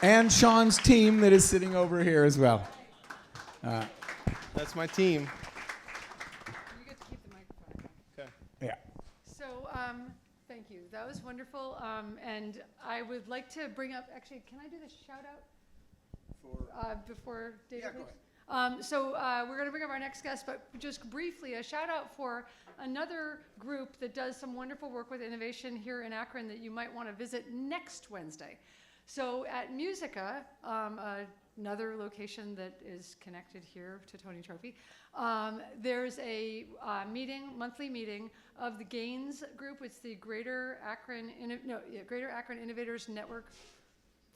And Sean's team that is sitting over here as well. That's my team. You get to keep the microphone. Okay. Yeah. So, thank you. That was wonderful. And I would like to bring up, actually, can I do the shout out before David? Yeah, go ahead. We're going to bring up our next guest, but just briefly, a shout out for another group that does some wonderful work with innovation here in Akron that you might want to visit next Wednesday. So at Musica, another location that is connected here to Tony Trophy, there's a monthly meeting of the GAINS group. It's the Greater Akron Innovators Network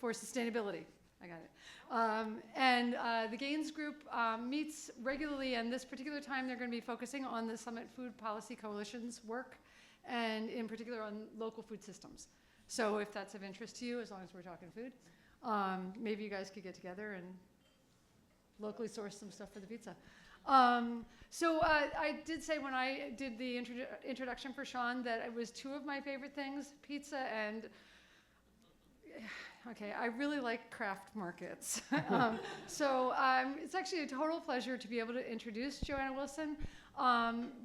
for Sustainability. I got it. The GAINS group meets regularly, and this particular time they're going to be focusing on the Summit Food Policy Coalition's work, and in particular on local food systems. So if that's of interest to you, as long as we're talking food, maybe you guys could get together and locally source some stuff for the pizza. I did say when I did the introduction for Sean that it was two of my favorite things, pizza and okay, I really like craft markets. It's actually a total pleasure to be able to introduce Joanna Wilson,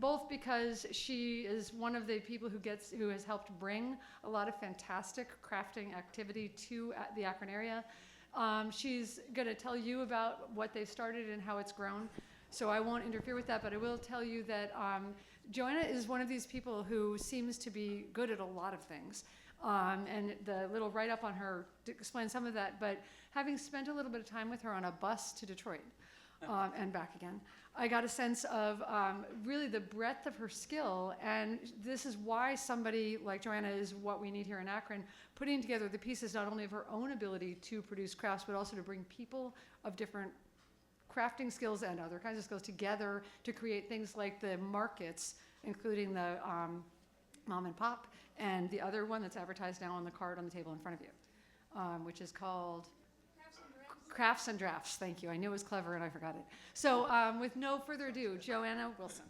both because she is one of the people who has helped bring a lot of fantastic crafting activity to the Akron area. She's going to tell you about what they started and how it's grown. So I won't interfere with that, but I will tell you that Joanna is one of these people who seems to be good at a lot of things. And the little write-up on her explains some of that, but having spent a little bit of time with her on a bus to Detroit and back again, I got a sense of really the breadth of her skill, and this is why somebody like Joanna is what we need here in Akron, putting together the pieces not only of her own ability to produce crafts, but also to bring people of different crafting skills and other kinds of skills together to create things like the markets, including the Mom and Pop, and the other one that's advertised now on the card on the table in front of you, which is called Crafts and Drafts. Thank you. I knew it was clever and I forgot it. So with no further ado, Joanna Wilson.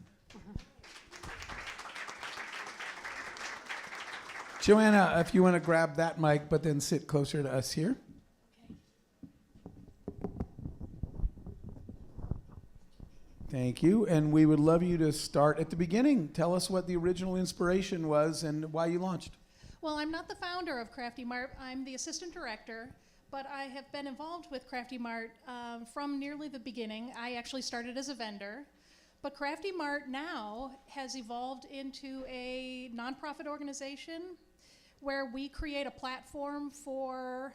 Joanna, if you want to grab that mic, but then sit closer to us here. Thank you. And we would love you to start at the beginning. Tell us what the original inspiration was and why you launched. Well, I'm not the founder of Crafty Mart. I'm the assistant director, but I have been involved with Crafty Mart from nearly the beginning. I actually started as a vendor, but Crafty Mart now has evolved into a nonprofit organization where we create a platform for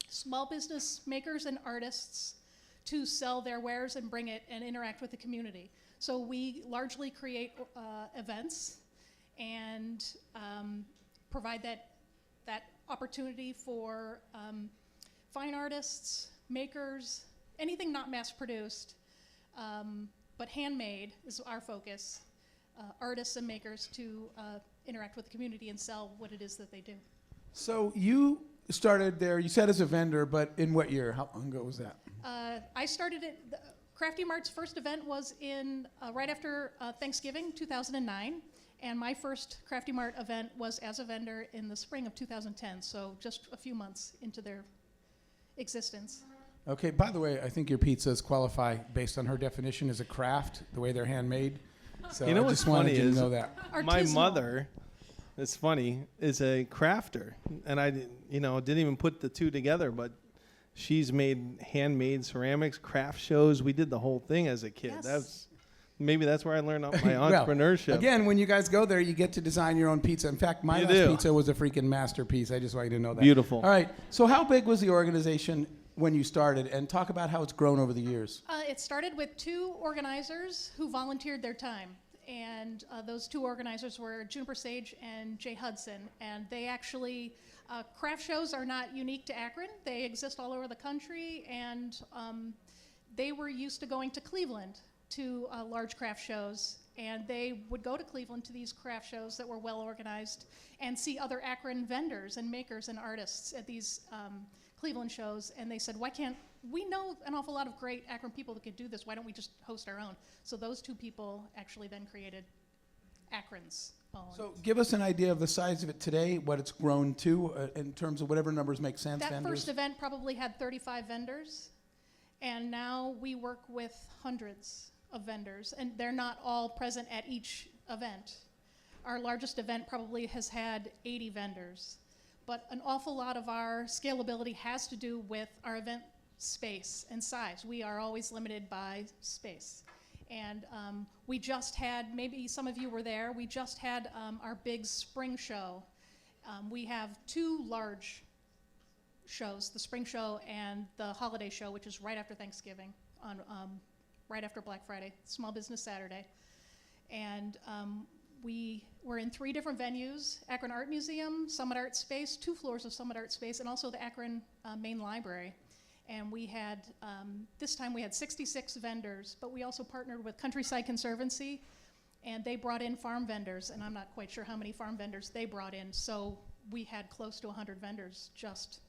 small business makers and artists to sell their wares and bring it and interact with the community. So we largely create events and provide that opportunity for fine artists, makers, anything not mass produced, but handmade is our focus, artists and makers to interact with the community and sell what it is that they do. So you started there, you said as a vendor, but in what year? How long ago was that? I started it, Crafty Mart's first event was in right after Thanksgiving, 2009. And my first Crafty Mart event was as a vendor in the spring of 2010, so just a few months into their existence. Okay, by the way, I think your pizzas qualify based on her definition as a craft, the way they're handmade. So You know I what's just wanted funny you to is know that. my Artisanal. mother, it's funny, is a crafter, and I didn't even put the two together, but she's made handmade ceramics, craft shows. We did the whole thing as a kid. Yes. Maybe that's where I learned my Well, entrepreneurship. again, when you guys go there, you get to design your own pizza. In fact, my You last do. pizza was a freaking masterpiece. I just want you to know that. Beautiful. All right, so how big was the organization when you started? And talk about how it's grown over the years. It started with two organizers who volunteered their time. And those two organizers were Juniper Sage and Jay Hudson. And they actually, craft shows are not unique to Akron. They exist all over the country. And they were used to going to Cleveland to large craft shows. And they would go to Cleveland to these craft shows that were well organized and see other Akron vendors and makers and artists at these Cleveland shows. And they said, why can't, we know an awful lot of great Akron people that could do this. Why don't we just host our own? So those two people actually then created Akron's own. So give us an idea of the size of it today, what it's grown to in terms of whatever numbers make sense. That vendors. first event probably had 35 vendors, and now we work with hundreds of vendors, and they're not all present at each event. Our largest event probably has had 80 vendors, but an awful lot of our scalability has to do with our event space and size. We are always limited by space. And we just had, maybe some of you were there, we just had our big spring show. We have two large shows, the spring show and the holiday show, which is right after Thanksgiving, on right after Black Friday, Small Business Saturday. And we were in 3 different venues: Akron Art Museum, Summit Art Space, 2 floors of Summit Art Space, and also the Akron Main Library. And we had, this time we had 66 vendors, but we also partnered with Countryside Conservancy, and they brought in farm vendors, and I'm not quite sure how many farm vendors they brought in, so we had close to 100 vendors this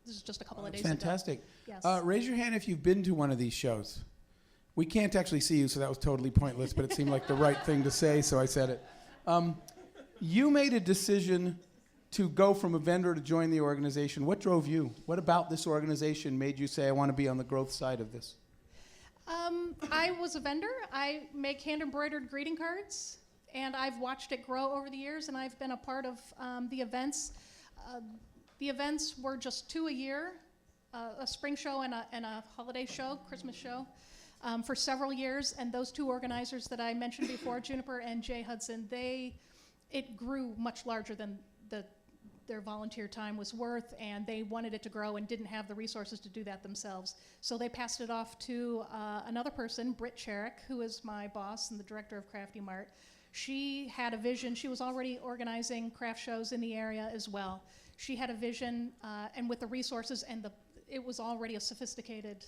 is just a couple of days Fantastic. ago. Yes. Raise your hand if you've been to one of these shows. We can't actually see you, so that was totally pointless, but it seemed like the right thing to say, so I said it. You made a decision to go from a vendor to join the organization. What drove you? What about this organization made you say, I want to be on the growth side of this? I was a vendor. I make hand-embroidered greeting cards, and I've watched it grow over the years, and I've been a part of the events. The events were just 2 a year, a spring show and a holiday show, Christmas show, for several years. And those 2 organizers that I mentioned before, Juniper and Jay Hudson, it grew much larger than their volunteer time was worth, and they wanted it to grow and didn't have the resources to do that themselves. So they passed it off to another person, Britt Cherrick, who is my boss and the director of Crafty Mart. She had a vision. She was already organizing craft shows in the area as well. She had a vision, and with the resources, and it was already a sophisticated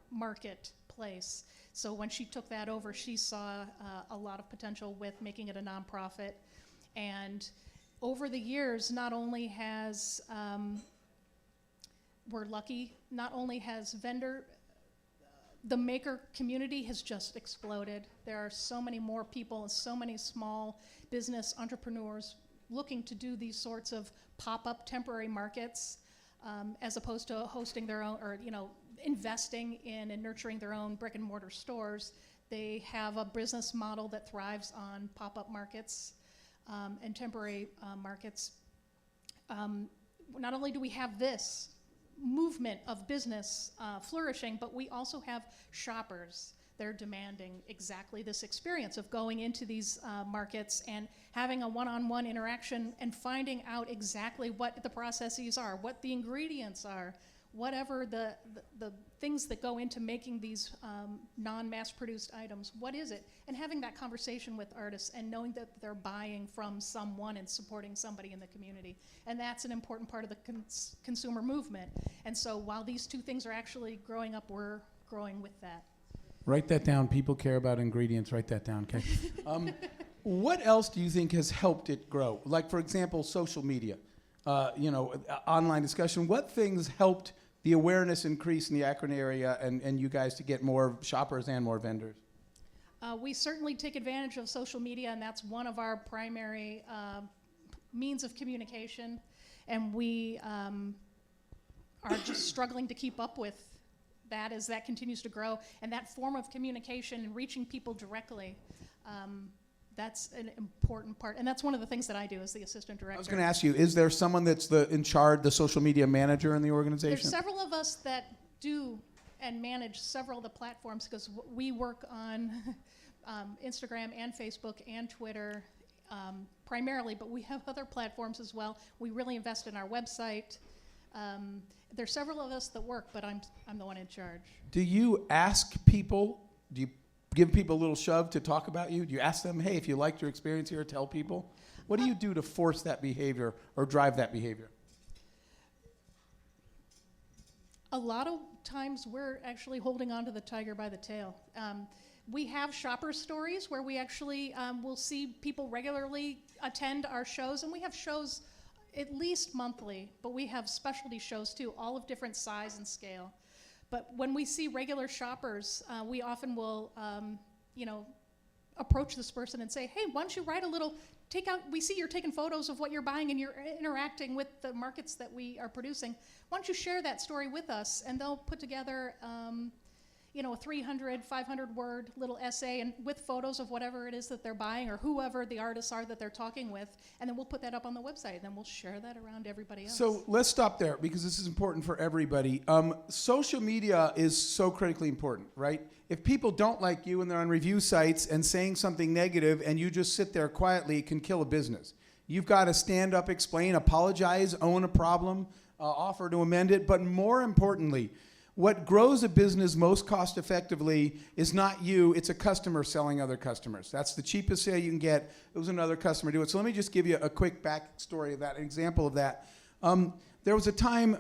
marketplace. So when she took that over, she saw a lot of potential with making it a nonprofit. And over the years, not only has, we're lucky, not only has the maker community has just exploded. There are so many more people and so many small business entrepreneurs looking to do these sorts of pop-up temporary markets, as opposed to hosting their own, or investing in and nurturing their own brick and mortar stores. They have a business model that thrives on pop-up markets and temporary markets. Not only do we have this movement of business flourishing, but we also have shoppers. They're demanding exactly this experience of going into these markets and having a one-on-one interaction and finding out exactly what the processes are, what the ingredients are, whatever the things that go into making these non-mass produced items, what is it? And having that conversation with artists and knowing that they're buying from someone and supporting somebody in the community. And that's an important part of the consumer movement. And so while these 2 things are actually growing up, we're growing with that. Write that down. People care about ingredients. Write that down, okay? What else do you think has helped it grow? Like, for example, social media, online discussion. What things helped the awareness increase in the Akron area and you guys to get more shoppers and more vendors? We certainly take advantage of social media, and that's one of our primary means of communication. And we are just struggling to keep up with that as that continues to grow. And that form of communication and reaching people directly, that's an important part. And that's one of the things that I do as the assistant director. I was going to ask you, is there someone that's in charge, the social media manager in the organization? There's several of us that do and manage several of the platforms, because we work on Instagram and Facebook and Twitter primarily, but we have other platforms as well. We really invest in our website. There's several of us that work, but I'm the one in charge. Do you ask people, do you give people a little shove to talk about you? Do you ask them, hey, if you liked your experience here, tell people? What do you do to force that behavior or drive that behavior? A lot of times we're actually holding on to the tiger by the tail. We have shopper stories where we actually will see people regularly attend our shows, and we have shows at least monthly, but we have specialty shows too, all of different size and scale. But when we see regular shoppers, we often will, approach this person and say, hey, why don't you write a little we see you're taking photos of what you're buying and you're interacting with the markets that we are producing. Why don't you share that story with us? And they'll put together, a 300, 500 word little essay and with photos of whatever it is that they're buying or whoever the artists are that they're talking with. And then we'll put that up on the website. And then we'll share that around everybody else. So let's stop there because this is important for everybody. Social media is so critically important, right? If people don't like you and they're on review sites and saying something negative and you just sit there quietly, it can kill a business. You've got to stand up, explain, apologize, own a problem, offer to amend it. But more importantly, what grows a business most cost effectively is not you, it's a customer selling other customers. That's the cheapest sale you can get. It was another customer do it. So let me just give you a quick backstory of that, an example of that. There was a time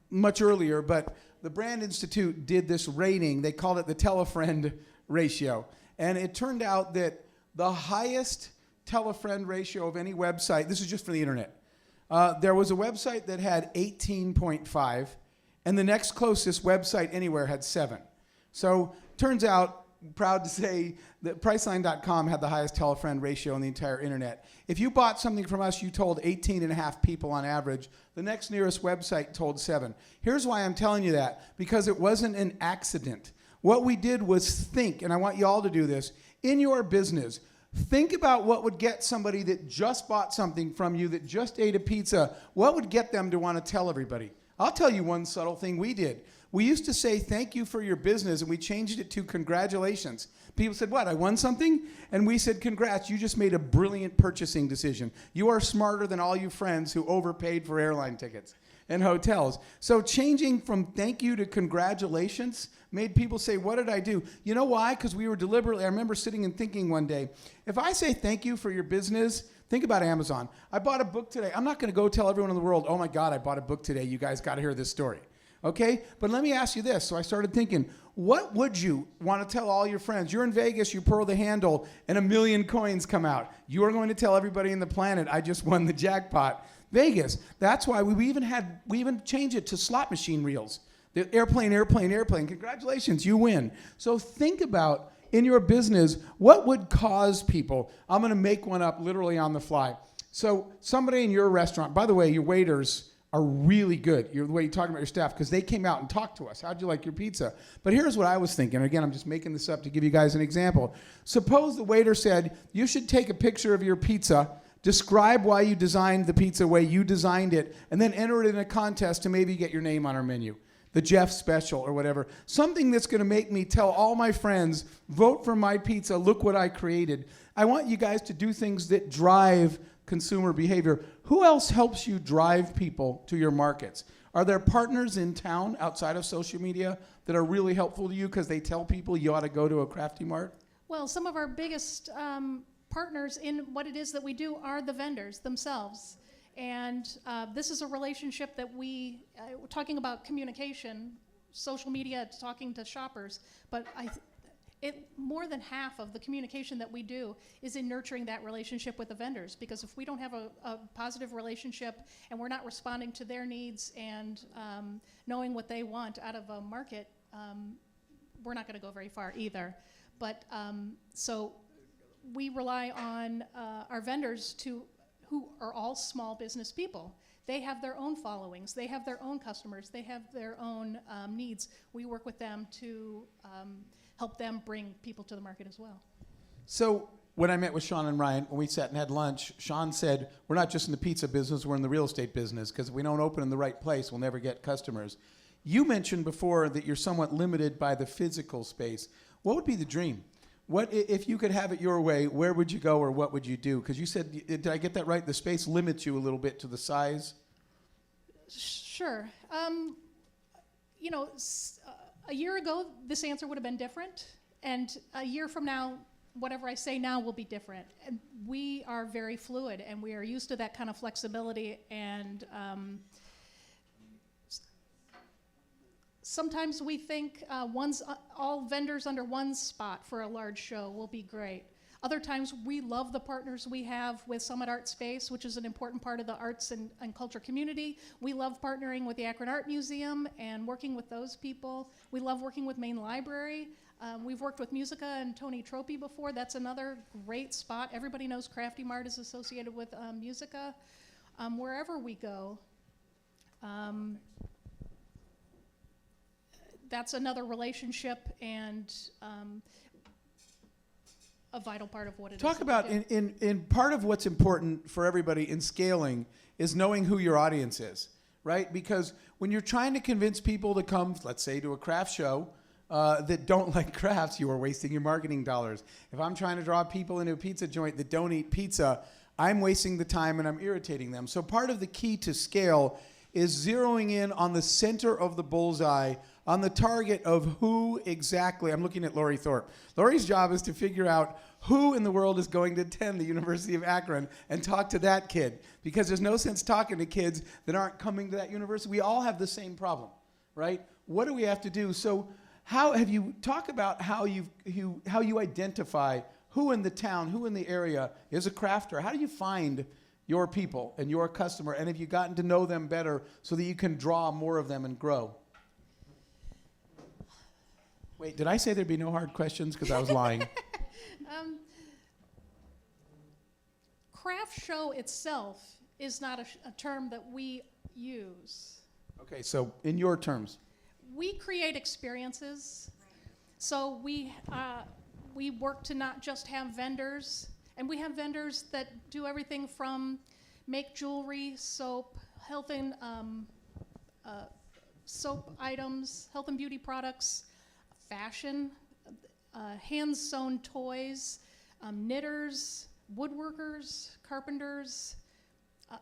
much earlier, but the Brand Institute did this rating. They called it the tell-a-friend ratio. And it turned out that the highest tell-a-friend ratio of any website, this is just for the internet, there was a website that had 18.5, and the next closest website anywhere had 7. So turns out, proud to say, that Priceline.com had the highest tell-a-friend ratio on the entire internet. If you bought something from us, you told 18.5 people on average. The next nearest website told 7. Here's why I'm telling you that, because it wasn't an accident. What we did was think, and I want you all to do this, in your business, think about what would get somebody that just bought something from you, that just ate a pizza, what would get them to want to tell everybody? I'll tell you one subtle thing we did. We used to say thank you for your business, and we changed it to congratulations. People said, what, I won something? And we said, congrats, you just made a brilliant purchasing decision. You are smarter than all you friends who overpaid for airline tickets and hotels. So changing from thank you to congratulations made people say, what did I do? You know why? Because we were deliberately, I remember sitting and thinking one day, if I say thank you for your business, think about Amazon. I bought a book today. I'm not going to go tell everyone in the world, oh my God, I bought a book today. You guys got to hear this story. Okay? But let me ask you this. So I started thinking, what would you want to tell all your friends? You're in Vegas, you pearl the handle, and 1 million coins come out. You are going to tell everybody in the planet, I just won the jackpot. Vegas. That's why we even changed it to slot machine reels. The airplane. Congratulations, you win. So think about, in your business, what would cause people? I'm going to make one up literally on the fly. So somebody in your restaurant, by the way, your waiters are really good, the way you're talking about your staff, because they came out and talked to us. How'd you like your pizza? But here's what I was thinking. Again, I'm just making this up to give you guys an example. Suppose the waiter said, you should take a picture of your pizza, describe why you designed the pizza the way you designed it, and then enter it in a contest to maybe get your name on our menu. The Jeff Special or whatever. Something that's going to make me tell all my friends, vote for my pizza, look what I created. I want you guys to do things that drive consumer behavior. Who else helps you drive people to your markets? Are there partners in town outside of social media that are really helpful to you because they tell people you ought to go to a Crafty Mart? Well, some of our biggest partners in what it is that we do are the vendors themselves. And this is a relationship that we're talking about communication, social media, talking to shoppers, but more than half of the communication that we do is in nurturing that relationship with the vendors, because if we don't have a positive relationship and we're not responding to their needs and knowing what they want out of a market, we're not going to go very far either. But so we rely on our vendors who are all small business people. They have their own followings, they have their own customers, they have their own needs. We work with them to help them bring people to the market as well. So when I met with Sean and Ryan, when we sat and had lunch, Sean said, we're not just in the pizza business, we're in the real estate business, because if we don't open in the right place, we'll never get customers. You mentioned before that you're somewhat limited by the physical space. What would be the dream? What if you could have it your way, where would you go or what would you do? Because you said, did I get that right? The space limits you a little bit to the size? Sure. A year ago, this answer would have been different. And a year from now, whatever I say now will be different. And we are very fluid, and we are used to that kind of flexibility. And sometimes we think all vendors under one spot for a large show will be great. Other times, we love the partners we have with Summit Art Space, which is an important part of the arts and culture community. We love partnering with the Akron Art Museum and working with those people. We love working with Main Library. We've worked with Musica and Tony Tropy before. That's another great spot. Everybody knows Crafty Mart is associated with Musica. Wherever we go, that's another relationship and a vital part of what it is. Talk that about we do. in part of what's important for everybody in scaling is knowing who your audience is, right? Because when you're trying to convince people to come, let's say, to a craft show that don't like crafts, you are wasting your marketing dollars. If I'm trying to draw people into a pizza joint that don't eat pizza, I'm wasting the time and I'm irritating them. So part of the key to scale is zeroing in on the center of the bullseye, on the target of who exactly. I'm looking at Lori Thorpe. Lori's job is to figure out who in the world is going to attend the University of Akron and talk to that kid, because there's no sense talking to kids that aren't coming to that university. We all have the same problem, right? What do we have to do? So how have you talk about how you identify who in the town, who in the area is a crafter? How do you find your people and your customer, and have you gotten to know them better so that you can draw more of them and grow? Wait, did I say there'd be no hard questions? Because I was lying. Craft show itself is not a term that we use. Okay, so in your terms. We create experiences. So we work to not just have vendors, and we have vendors that do everything from make jewelry, soap, health and soap items, health and beauty products, fashion, hand-sewn toys, knitters, woodworkers, carpenters,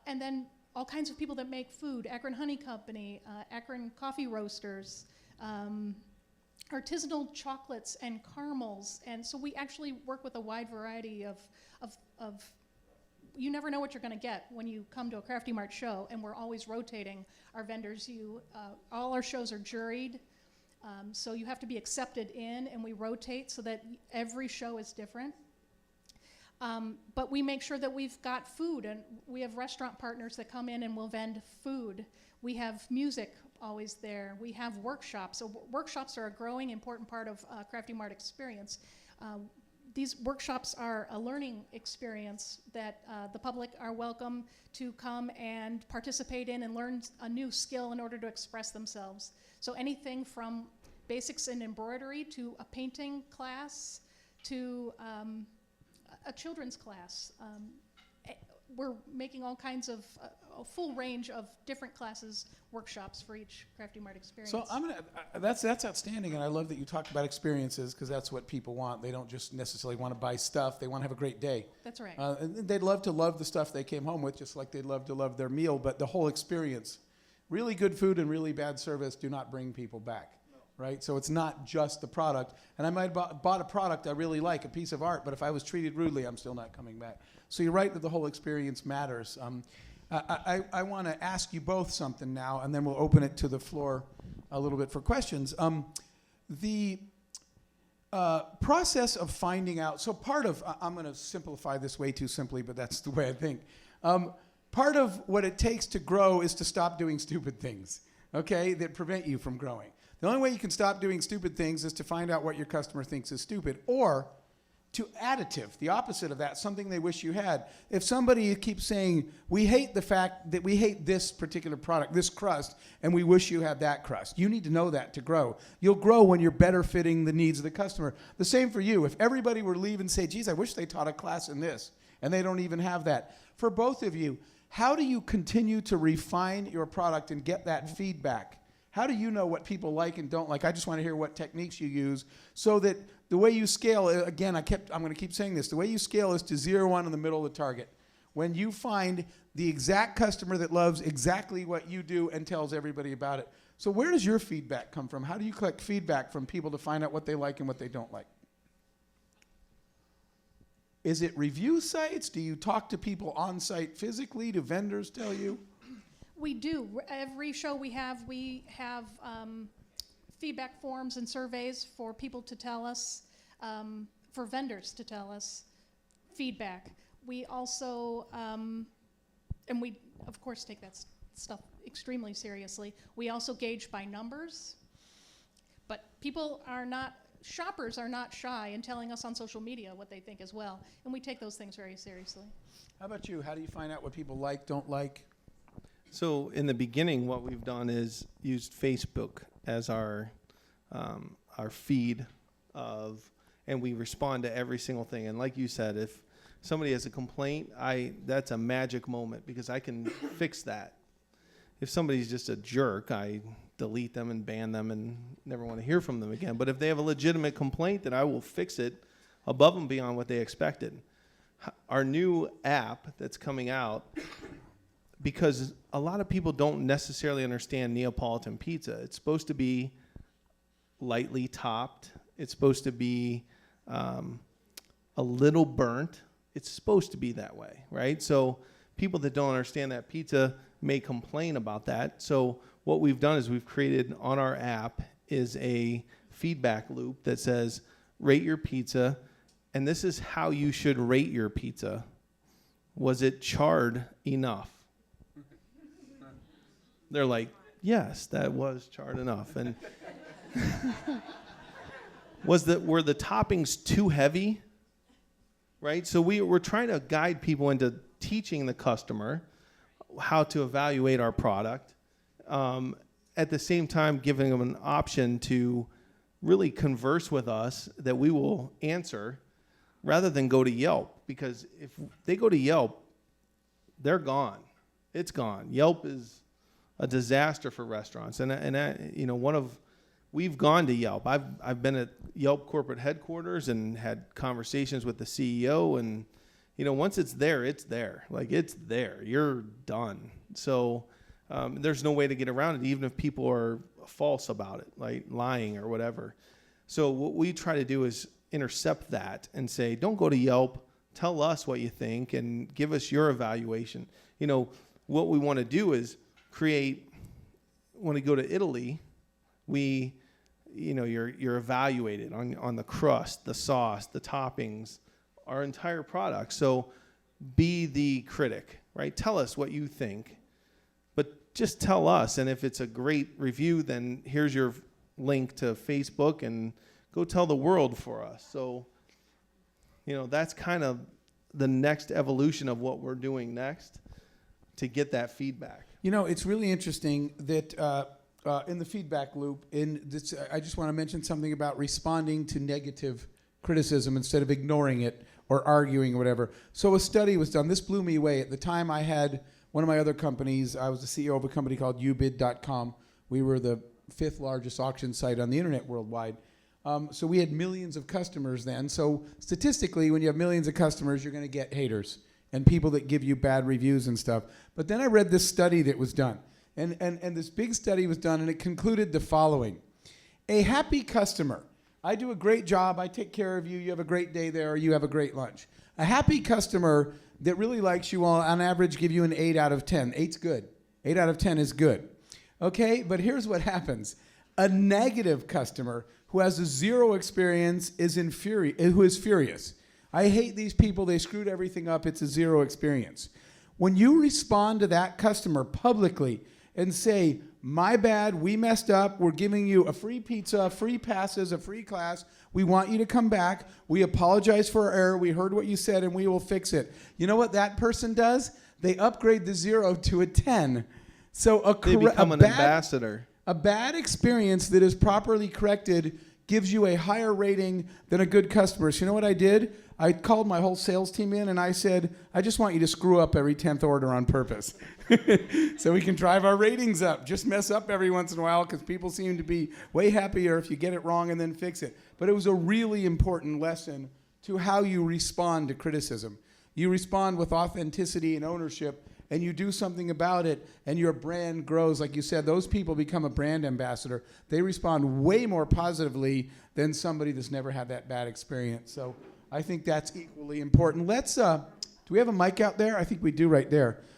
and then all kinds of people that make food, Akron Honey Company, Akron Coffee Roasters, artisanal chocolates and caramels. And so we actually work with a wide variety of you never know what you're going to get when you come to a Crafty Mart show, and we're always rotating our vendors. All our shows are juried, so you have to be accepted in, and we rotate so that every show is different. But we make sure that we've got food, and we have restaurant partners that come in and will vend food. We have music always there. We have workshops. So workshops are a growing important part of Crafty Mart experience. These workshops are a learning experience that the public are welcome to come and participate in and learn a new skill in order to express themselves. So anything from basics in embroidery to a painting class to a children's class. We're making all kinds of a full range of different classes, workshops for each Crafty Mart experience. So that's outstanding, and I love that you talked about experiences, because that's what people want. They don't just necessarily want to buy stuff; they want to have a great day. That's right. And they'd love to love the stuff they came home with, just like they'd love to love their meal. But the whole experience, really good food and really bad service, do not bring people back. Right? So it's not just the product. And I might have bought a product I really like, a piece of art, but if I was treated rudely, I'm still not coming back. So you're right that the whole experience matters. I want to ask you both something now, and then we'll open it to the floor a little bit for questions. The process of finding out, so part of, I'm going to simplify this way too simply, but that's the way I think. Part of what it takes to grow is to stop doing stupid things, okay, that prevent you from growing. The only way you can stop doing stupid things is to find out what your customer thinks is stupid, or to additive, the opposite of that, something they wish you had. If somebody keeps saying, we hate the fact that we hate this particular product, this crust, and we wish you had that crust, you need to know that to grow. You'll grow when you're better fitting the needs of the customer. The same for you. If everybody were to leave and say, geez, I wish they taught a class in this, and they don't even have that. For both of you, how do you continue to refine your product and get that feedback? How do you know what people like and don't like? I just want to hear what techniques you use so that the way you scale, again, I'm going to keep saying this, the way you scale is to zero in the middle of the target. When you find the exact customer that loves exactly what you do and tells everybody about it. So where does your feedback come from? How do you collect feedback from people to find out what they like and what they don't like? Is it review sites? Do you talk to people on site physically? Do vendors tell you? We do. Every show we have feedback forms and surveys for people to tell us, for vendors to tell us feedback. We also, and we of course take that stuff extremely seriously. We also gauge by numbers, but shoppers are not shy in telling us on social media what they think as well, and we take those things very seriously. How about you? How do you find out what people like, don't like? So in the beginning, what we've done is used Facebook as our feed and we respond to every single thing. And like you said, if somebody has a complaint, that's a magic moment because I can fix that. If somebody's just a jerk, I delete them and ban them and never want to hear from them again. But if they have a legitimate complaint, then I will fix it above and beyond what they expected. Our new app that's coming out, because a lot of people don't necessarily understand Neapolitan pizza. It's supposed to be lightly topped. It's supposed to be a little burnt. It's supposed to be that way, right? So people that don't understand that pizza may complain about that. So what we've done is we've created on our app is a feedback loop that says, rate your pizza, and this is how you should rate your pizza. Was it charred enough? They're like, yes, that was charred enough. And were the toppings too heavy? Right? So we're trying to guide people into teaching the customer how to evaluate our product. At the same time, giving them an option to really converse with us that we will answer rather than go to Yelp. Because if they go to Yelp, they're gone. It's gone. Yelp is a disaster for restaurants. We've gone to Yelp. I've been at Yelp corporate headquarters and had conversations with the CEO. And, once it's there, it's there. Like, it's there. You're done. So there's no way to get around it, even if people are false about it, like lying or whatever. So what we try to do is intercept that and say, don't go to Yelp. Tell us what you think and give us your evaluation. What we want to do is create, when we go to Italy, you're evaluated on the crust, the sauce, the toppings, our entire product. So be the critic, right? Tell us what you think, but just tell us. And if it's a great review, then here's your link to Facebook and go tell the world for us. So, that's kind of the next evolution of what we're doing next to get that feedback. It's really interesting that in the feedback loop, I just want to mention something about responding to negative criticism instead of ignoring it or arguing or whatever. So a study was done. This blew me away. At the time, I had one of my other companies. I was the CEO of a company called ubid.com. We were the 5th largest auction site on the internet worldwide. So we had millions of customers then. So statistically, when you have millions of customers, you're going to get haters and people that give you bad reviews and stuff. But then I read this study that was done. And this big study was done, and it concluded the following. A happy customer. I do a great job. I take care of you. You have a great day there, or you have a great lunch. A happy customer that really likes you will, on average, give you an 8 out of 10. 8's good. 8 out of 10 is good. Okay, but here's what happens. A negative customer who has a 0 experience who is furious. I hate these people. They screwed everything up. It's a 0 experience. When you respond to that customer publicly and say, my bad, we messed up, we're giving you a free pizza, free passes, a free class, we want you to come back, we apologize for our error, we heard what you said, and we will fix it. You know what that person does? They upgrade the 0 to a 10. So they become an ambassador. A bad experience that is properly corrected gives you a higher rating than a good customer. So you know what I did? I called my whole sales team in and I said, I just want you to screw up every 10th order on purpose. So we can drive our ratings up. Just mess up every once in a while because people seem to be way happier if you get it wrong and then fix it. But it was a really important lesson to how you respond to criticism. You respond with authenticity and ownership, and you do something about it, and your brand grows. Like you said, those people become a brand ambassador. They respond way more positively than somebody that's never had that bad experience. So I think that's equally important. Let's, do we have a mic out there? I think we do right there.